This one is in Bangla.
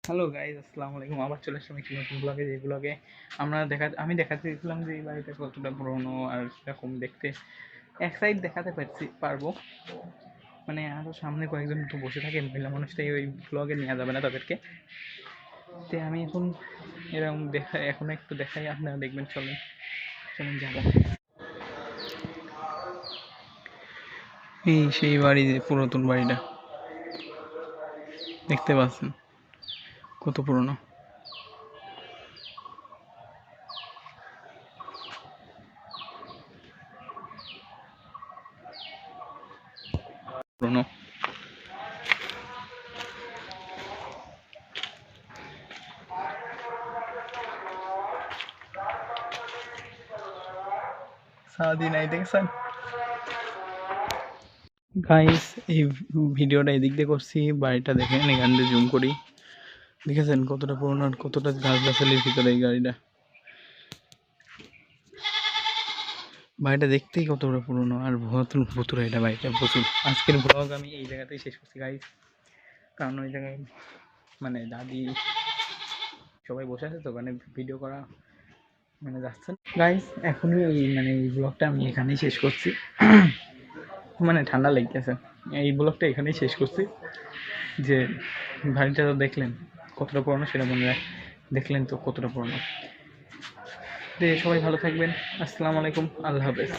হ্যালো গাইজ, আসসালামু আলাইকুম। আবার চলে আসলাম একটি নতুন ব্লগে। যে ব্লগে আমি দেখাতে চেয়েছিলাম যে এই বাড়িটা কতটা পুরনো আর এরকম দেখতে। এক সাইড দেখাতে পারবো, মানে আরও সামনে কয়েকজন তো বসে থাকে মহিলা মানুষ, তাই ওই ব্লগে নেওয়া যাবে না তাদেরকে। তাই আমি এরকম এখন একটু দেখাই, আপনারা দেখবেন। চলেন চলেন যাবো। এই সেই বাড়ি, যে পুরাতন বাড়িটা দেখতে পাচ্ছেন কত পুরনো। পুরনো সারাদিন এই দেখছেন গাইস। এই ভিডিওটা এদিক দিয়ে করছি, বাড়িটা দেখেন, এখান দিয়ে জুম করি। দেখেছেন কতটা পুরনো আর কতটা গাছগাছালির ভিতরে এই বাড়িটা দেখতেই কতটা পুরনো আর ভুতুরে এটা বাড়িটা প্রচুর। আজকের ব্লগ আমি এই জায়গাতেই শেষ করছি গাইস, কারণ ওই জায়গায় মানে দাদি সবাই বসে আছে তো, মানে ভিডিও করা মানে যাচ্ছে না গাইস। এখনই এই ব্লগটা আমি এখানেই শেষ করছি। মানে ঠান্ডা লেগেছে। এই ব্লগটা এখানেই শেষ করছি। যে বাড়িটা তো দেখলেন কতটা পুরনো, সেটা দেখলেন তো কতটা পুরনো। সবাই ভালো থাকবেন। আসসালামু আলাইকুম, আল্লাহ হাফেজ।